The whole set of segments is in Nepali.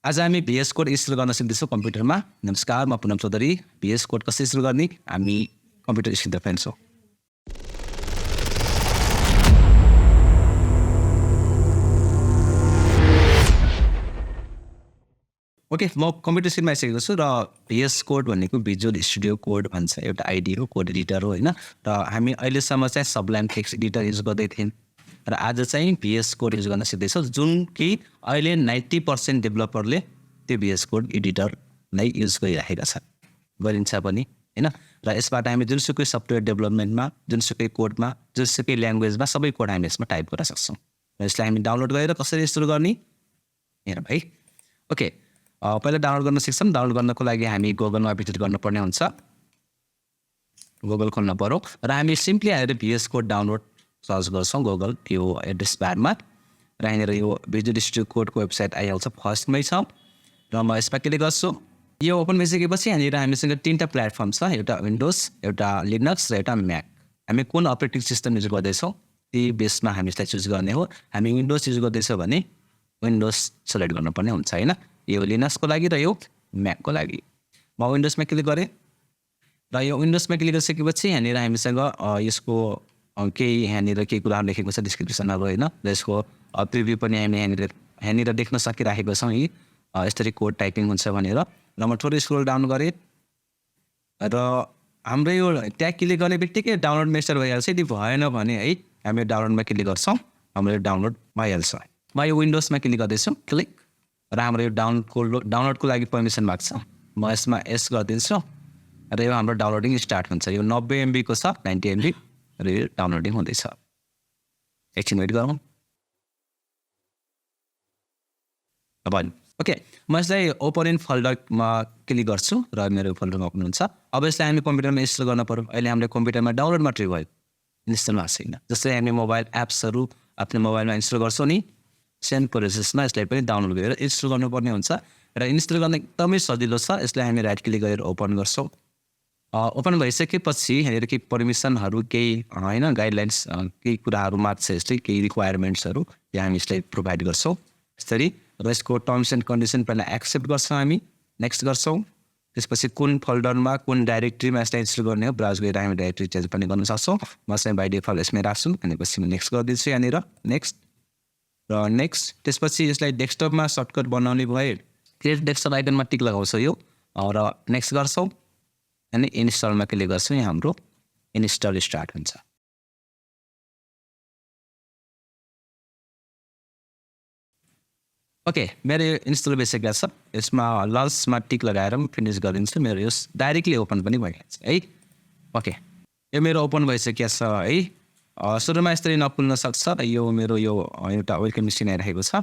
आज हामी VS कोड इन्स्टल गर्न सिक्दैछौँ कम्प्युटरमा। नमस्कार, म पुनम चौधरी। VS कोड कसरी इन्स्टल गर्ने हामी कम्प्युटर सिक्दै फ्रेन्ड्स हो। ओके, म कम्प्युटर स्क्रिनमा आइसकेको छु र VS कोड भनेको भिजुअल स्टुडियो कोड भन्छ, एउटा आइडी हो, कोड एडिटर हो होइन। र हामी अहिलेसम्म चाहिँ सबलाइम टेक्स्ट एडिटर युज गर्दै थियौँ र आज चाहिँ VS कोड युज गर्न सिक्दैछौँ, जुन कि अहिले 90% डेभलपरले त्यो VS कोड एडिटर नै युज गरिराखेका छन्, गरिन्छ पनि होइन। र यसबाट हामी जुनसुकै सफ्टवेयर डेभलपमेन्टमा, जुनसुकै कोडमा, जुनसुकै ल्याङ्ग्वेजमा सबै कोड हामी यसमा टाइप गर्न सक्छौँ। र यसलाई हामी डाउनलोड गरेर कसरी इन्स्टल गर्ने हेर भाइ। ओके, पहिला डाउनलोड गर्न सिक्छौँ। डाउनलोड गर्नको लागि हामी गुगलमा भिजिट गर्नुपर्ने हुन्छ, गुगल खोल्न पर्यो र हामी सिम्पली आएर VS कोड डाउनलोड सर्च गर्छौँ गुगल यो एड्रेस बारमा र यहाँनिर यो भिजुअल स्टुडियो कोडको वेबसाइट आइहाल्छ, फर्स्टमै छ र म यसमा क्लिक गर्छु। यो ओपन भइसकेपछि यहाँनिर हामीसँग 3टा प्लेटफर्म छ, एउटा विन्डोज, एउटा लिनक्स र एउटा म्याक। हामी कुन अपरेटिङ सिस्टम युज गर्दैछौँ ती बेसमा हामी यसलाई चुज गर्ने हो। हामी विन्डोज युज गर्दैछौँ भने विन्डोज सेलेक्ट गर्नुपर्ने हुन्छ होइन। यो लिनक्सको लागि र यो म्याकको लागि। म विन्डोजमा क्लिक गरेँ र यो विन्डोजमा क्लिक गरिसकेपछि यहाँनिर हामीसँग यसको केही यहाँनिर केही कुराहरू लेखेको छ, डिस्क्रिप्सनहरू होइन। र यसको प्रिभ्यू पनि हामी यहाँनिर देख्न सकिराखेको छौँ, यी यसरी कोड टाइपिङ हुन्छ भनेर। र म थोरै स्क्रोल डाउन गरेँ र हाम्रो यो ट्याग क्लिक गर्ने बित्तिकै डाउनलोड मेसेज भइहाल्छ। यदि भएन भने है हामी डाउनलोडमा क्लिक गर्छौँ, हाम्रो डाउनलोड भइहाल्छ। म यो विन्डोजमा क्लिक गर्दैछु, क्लिक र हाम्रो यो डाउनलोडको लागि पर्मिसन माग्छ। म यसमा एस गरिदिन्छु र यो हाम्रो डाउनलोडिङ स्टार्ट हुन्छ। यो 90 MB को छ, 90 MB र यो डाउनलोडिङ हुँदैछ। एकछिन वेट गरौँ। ओके, म यसलाई ओपन इन फोल्डरमा क्लिक गर्छु र मेरो फोल्डरमा ओपन हुन्छ। अब यसलाई हामी कम्प्युटरमा इन्स्टल गर्न पर्यो। अहिले हाम्रो कम्प्युटरमा डाउनलोड मात्रै भयो, इन्स्टल भएको छैन। जस्तै हामी मोबाइल एप्सहरू आफ्नो मोबाइलमा इन्स्टल गर्छौँ नि, सेम प्रोसेसमा यसलाई पनि डाउनलोड गरेर इन्स्टल गर्नुपर्ने हुन्छ। र इन्स्टल गर्न एकदमै सजिलो छ। यसलाई हामी राइट क्लिक गरेर ओपन गर्छौँ। ओपन भइसकेपछि यहाँनिर केही पर्मिसनहरू, केही होइन गाइडलाइन्स, केही कुराहरू माग्छ यसले, केही रिक्वायरमेन्ट्सहरू यहाँ हामी यसलाई प्रोभाइड गर्छौँ यसरी। र यसको टर्म्स एन्ड कन्डिसन पहिला एक्सेप्ट गर्छौँ, हामी नेक्स्ट गर्छौँ। त्यसपछि कुन फोल्डरमा, कुन डाइरेक्ट्रीमा यसलाई इन्स्टल गर्ने हो ब्राउज गरेर हामी डाइरेक्ट्री चेन्ज पनि गर्न सक्छौँ। म चाहिँ बाई डिफल्ट यसमै राख्छु, भनेपछि म नेक्स्ट गरिदिन्छु यहाँनिर, नेक्स्ट र नेक्स्ट। त्यसपछि यसलाई डेस्कटपमा सर्टकट बनाउने भए क्रिएट डेस्कटप आइकनमा टिक लगाउँछ यो र नेक्स्ट गर्छौँ अनि इन्स्टलमा क्लिक गर्छौँ। यहाँ हाम्रो इन्स्टल स्टार्ट हुन्छ। ओके, मेरो यो इन्स्टल भइसकेको छ। यसमा लन्चमा टिक लगाएर म फिनिस गरिदिन्छु। मेरो यो डाइरेक्टली ओपन पनि भइहाल्छ है। ओके, यो मेरो ओपन भइसकेको छ है। सुरुमा यसरी नखुल्न सक्छ। यो मेरो यो एउटा वेलकम स्क्रिन आइरहेको छ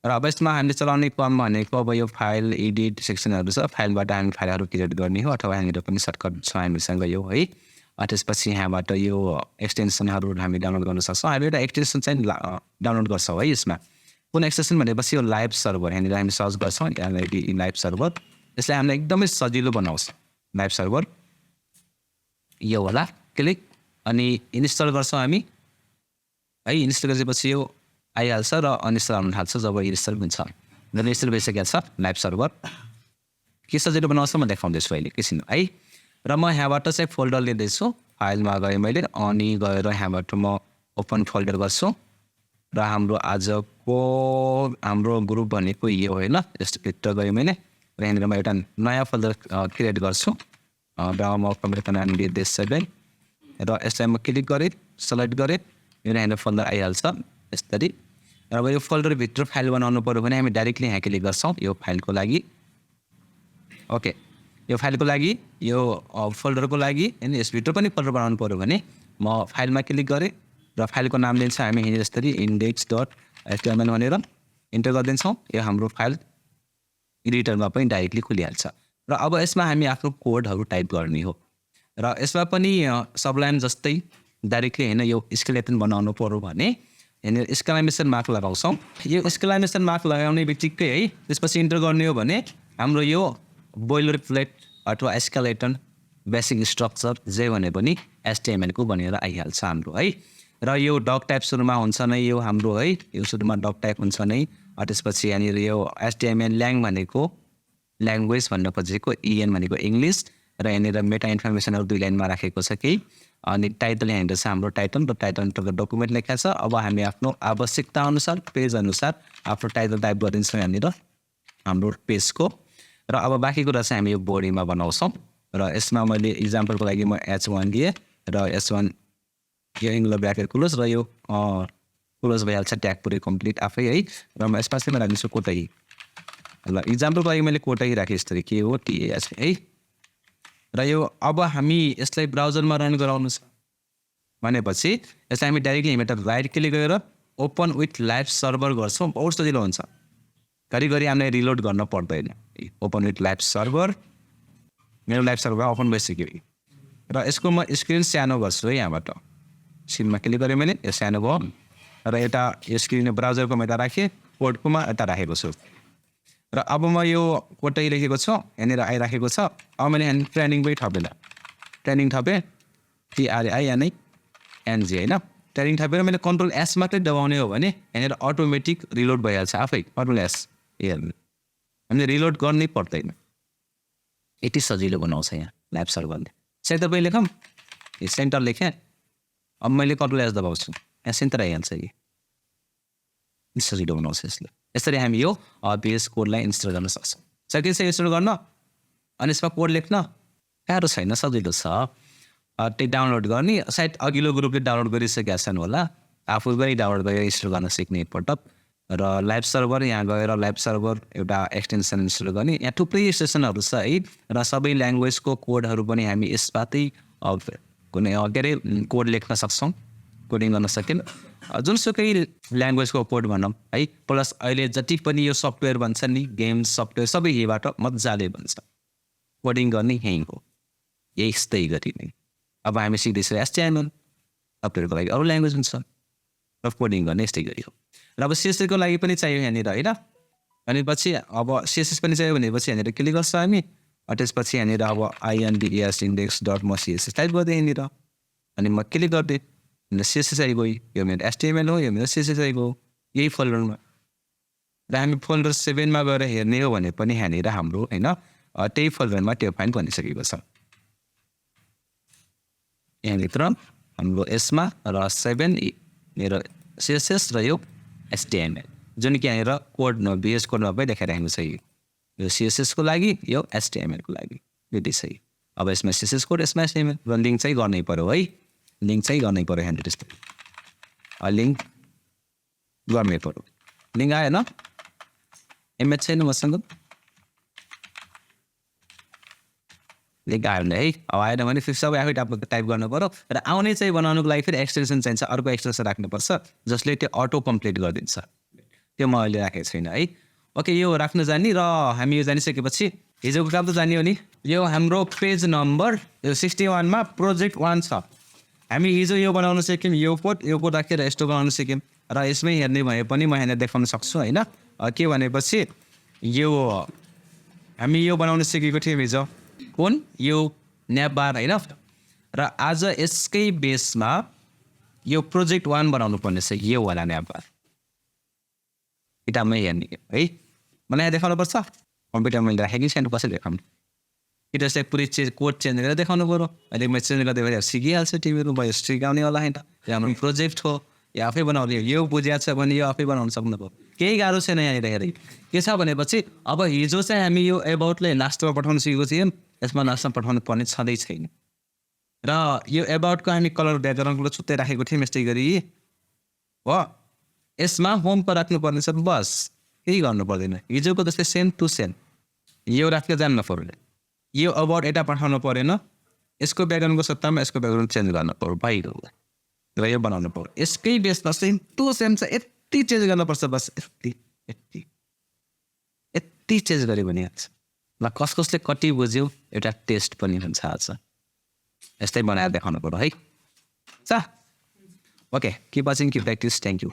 र अब यसमा हामीले चलाउने कम भनेको अब यो फाइल एडिट सेक्सनहरू छ। फाइलबाट हामी फाइलहरू क्रिएट गर्ने हो, अथवा यहाँनिर पनि सर्टकट छ हामीसँग यो है। त्यसपछि यहाँबाट यो एक्सटेन्सनहरू हामी डाउनलोड गर्न सक्छौँ। हामी एउटा एक्सटेन्सन चाहिँ डाउनलोड गर्छौँ है। यसमा कुन एक्सटेन्सन भनेपछि यो लाइभ सर्भर, यहाँनिर हामी सर्च गर्छौँ लाइभ सर्भर। यसलाई हामीलाई एकदमै सजिलो बनाउँछ लाइभ सर्भर। यो होला, क्लिक अनि इन्स्टल गर्छौँ हामी है। इन्स्टल गरेपछि यो आइहाल्छ र अनइन्स्टल हुन थाल्छ जब इन्स्टल हुन्छ। जब इन्स्टल भइसकेको छ लाइभ सर्भर, के सजिलो बनाउँछ म देखाउँदैछु अहिले एकैछिन है। र म यहाँबाट चाहिँ फोल्डर लिँदैछु, फाइलमा गएँ मैले अनि गएर यहाँबाट म ओपन फोल्डर गर्छु र हाम्रो आजको हाम्रो ग्रुप भनेको यो होइन। यस्तो गएँ मैले र यहाँनिर म एउटा नयाँ फोल्डर क्रिएट गर्छु र म कम्प्युटर नाम Day-07 र यसलाई म क्लिक गरेँ, सेलेक्ट गरेँ, यो यहाँनिर फोल्डर आइहाल्छ यसरी। र अब यो फोल्डरभित्र फाइल बनाउनु पऱ्यो भने हामी डाइरेक्टली यहाँ क्लिक गर्छौँ यो फाइलको लागि। ओके, यो फाइलको लागि, यो फोल्डरको लागि अनि यसभित्र पनि फोल्डर बनाउनु पऱ्यो भने म फाइलमा क्लिक गरेँ र फाइलको नाम दिन्छ हामी यहाँनिर यसरी index.html भनेर इन्टर गरिदिन्छौँ। यो हाम्रो फाइल एडिटरमा पनि डाइरेक्टली खुलिहाल्छ। र अब यसमा हामी आफ्नो कोडहरू टाइप गर्ने हो र यसमा पनि सबलाइम जस्तै डाइरेक्टली होइन, यो स्केलेटन बनाउनु पऱ्यो भने यहाँनिर एक्सक्लामेसन मार्क लगाउँछौँ। यो एक्सक्लामेसन मार्क लगाउने बित्तिकै है त्यसपछि इन्टर गर्ने हो भने हाम्रो यो बोइलर प्लेट अथवा स्केलेटन बेसिक स्ट्रक्चर जे भने पनि HTML को बनेर आइहाल्छ हाम्रो है। र यो डक टाइप सुरुमा हुन्छ नै यो हाम्रो है, यो सुरुमा डक टाइप हुन्छ नै। त्यसपछि यहाँनिर यो HTML ल्याङ भनेको ल्याङ्ग्वेज भन्न खोजेको, EN भनेको इङ्ग्लिस, र यहाँनिर मेटा इन्फर्मेसनहरू 2 लाइनमा राखेको छ केही। अनि टाइटल यहाँनिर छ हाम्रो टाइटल, र टाइटल डकुमेन्ट लेखा छ। अब हामी आफ्नो आवश्यकता अनुसार पेज अनुसार आफ्नो टाइटल टाइप गरिदिन्छौँ यहाँनिर हाम्रो पेजको। र अब बाँकी कुरा चाहिँ हामी यो बडीमा बनाउँछौँ। र यसमा मैले इक्जाम्पलको लागि म H1 दिएँ, र H1 यो एङ्गुलर ब्र्याकेट क्लोज, र यो क्लोज भइहाल्छ ट्याग पुरै कम्प्लिट आफै है। र म यसमा चाहिँ राख्दिन्छु कोटही। ल इक्जाम्पलको लागि मैले कोटही राखेँ यसरी, के हो TAH है। र यो अब हामी यसलाई ब्राउजरमा रन गराउनु छ भनेपछि यसलाई हामी डाइरेक्टली यहाँबाट राइट क्लिक गरेर ओपन विथ लाइभ सर्भर गर्छौँ। बहुत सजिलो हुन्छ, घरिघरि हामीलाई रिलोड गर्न पर्दैन। ओपन विथ लाइभ सर्भर, मेरो लाइभ सर्भर ओपन भइसक्यो। र यसको म स्क्रिन सानो गर्छु है, यहाँबाट स्क्रिनमा क्लिक गरेँ मैले, यो सानो भयो। र यता यो स्क्रिन ब्राउजरको म यता राखेँ, कोडकोमा यता राखेको छु। र अब म यो कोटै लेखेको छु, यहाँनिर आइराखेको छ। अब मैले यहाँ ट्रेनिङ पनि थपेँ, ट्रेनिङ थपेँ, TRAINING होइन। ट्रेनिङ थपेर मैले कन्ट्रोल S मात्रै दबाउने हो भने यहाँनिर अटोमेटिक रिलोड भइहाल्छ आफै। कन्ट्रोल S हामीले रिलोड गर्नै पर्दैन। यति सजिलो बनाउँछ यहाँ ल्याब सर्भरले। सेन्टर पनि लेखौँ, सेन्टर लेखेँ। अब मैले कन्ट्रोल S दबाउँछु, यहाँ सेन्टर आइहाल्छ। कि सजिलो बनाउँछ यसले। यसरी हामी यो बेस कोडलाई इन्स्टल गर्न सक्छौँ। सकिन्छ इन्स्टल गर्न। अनि यसमा कोड लेख्न गाह्रो छैन, सजिलो छ। त्यो डाउनलोड गर्ने, सायद अघिल्लो ग्रुपले डाउनलोड गरिसकेका छन् होला, आफू पनि डाउनलोड गरेर इन्स्टल गर्न सिक्ने एकपटक। र लाइभ सर्भर, यहाँ गएर लाइभ सर्भर एउटा एक्सटेन्सन इन्स्टल गर्ने। यहाँ थुप्रै सेसनहरू छ है, र सबै ल्याङ्ग्वेजको कोडहरू पनि हामी यसबाटै कुनै के अरे कोड लेख्न सक्छौँ, कोडिङ गर्न सकिन्छ। जुनसुकै ल्याङ्ग्वेजको कोड भनौँ है। प्लस अहिले जति पनि यो सफ्टवेयर भन्छ नि, गेम्स सफ्टवेयर, सबै यहीबाट मजाले भन्छ। कोडिङ गर्ने यहीँ हो, यस्तै गरी नै। अब हामी सिक्दैछौँ HTML, सफ्टवेयरको लागि अरू ल्याङ्ग्वेज हुन्छ, र कोडिङ गर्ने यस्तै गरी हो। र अब CSS को लागि पनि चाहियो यहाँनिर होइन। अनि पछि अब CSS पनि चाहियो भनेपछि यहाँनिर क्लिक गर्छ हामी। त्यसपछि यहाँनिर अब INDES index.CSS टाइप गरिदिएँ यहाँनिर, अनि म क्लिक गरिदिएँ। CSS आइगयो, यो मेरो HTML हो, यो मेरो CSS आइगयो यही फोल्डरमा। र हामी फोल्डर 7 मा गएर हेर्ने हो भने पनि यहाँनिर हाम्रो होइन त्यही फोल्डरमा त्यो फाइल बनिसकेको छ। यहाँभित्र हाम्रो यसमा र 7 मेरो CSS र यो HTML, जुन कि यहाँनिर कोड VS कोडमा पनि देखाइरहेको छ। यो CSS को लागि, यो HTML को लागि, यति छ। अब यसमा CSS कोड, यसमा HTML, र लिङ्क चाहिँ गर्नै पर्यो है। लिङ्क चाहिँ गर्नै पर्यो यहाँनिर, त्यस्तो लिङ्क गर्नै पर्यो। लिङ्क आएन, इमेज छैन मसँग, लिङ्क आयो भने है। अब आएन भने फेरि सबै आफै टाइप गर्नु पर्यो। र आउने चाहिँ बनाउनुको लागि फेरि एक्सटेन्सन चाहिन्छ, अर्को एक्सटेन्सन राख्नुपर्छ जसले त्यो अटो कम्प्लिट गरिदिन्छ। त्यो म अहिले राखेको छैन है। ओके, यो राख्न जाने। र हामी यो जानिसकेपछि हिजोको काम त जान्यो नि। यो हाम्रो पेज नम्बर यो 61 मा प्रोजेक्ट 1 छ। हामी हिजो यो बनाउन सिक्यौँ, यो कोड राखेर यस्तो बनाउन सिक्यौँ। र यसमै हेर्ने भए पनि म यहाँनिर देखाउन सक्छु होइन। के भनेपछि यो हामी यो बनाउन सिकेको थियौँ हिजो, कुन यो न्यापबार होइन। र आज यसकै बेसमा यो प्रोजेक्ट 1 बनाउनु पर्ने छ, यो वाला न्यापबार। किताबमै हेर्ने है, मलाई यहाँ देखाउनु पर्छ। कम्प्युटरमा मैले राखेको छैन, कसरी देखाउनु? कि त्यसलाई पुरै कोड चेन्ज गरेर देखाउनु पऱ्यो। अहिले मैले चेन्ज गर्दै भएर सिकिहाल्छ, तिमीहरू भयो सिकाउने होला होइन। यो हाम्रो प्रोजेक्ट हो, यो आफै बनाउने हो। यो बुझिया छ भने यो आफै बनाउन सक्नुभयो, केही गाह्रो छैन यहाँनिर हेरेँ। के छ भनेपछि अब हिजो चाहिँ हामी यो एबाउटलाई लास्टमा पठाउन सिकेको थियौँ, यसमा लास्टमा पठाउनु पर्ने छँदै छैन। र यो एबाउटको हामी कलर ब्याकग्राउन्डको छुट्टै राखेको थियौँ यस्तै गरी हो। यसमा होमको राख्नुपर्ने छ, बस केही गर्नु पर्दैन। हिजोको जस्तै सेम टु सेम यो राखेर जान्नु पर्यो। यो अबाउट यता पठाउनु परेन, यसको ब्याकग्राउन्डको सट्टामा यसको ब्याकग्राउन्ड चेन्ज गर्नु पर्यो बाहिर, र यो बनाउनु पर्यो। यसकै बेसमा सेम टु सेम छ, यति चेन्ज गर्नुपर्छ बस, यति चेन्ज गऱ्यो भने हाल्छ। ल कसले कति बुझ्यो एउटा टेस्ट पनि हुन्छ आज। यस्तै बनाएर देखाउनु पर्यो है। Okay, keep watching, keep practice, thank you.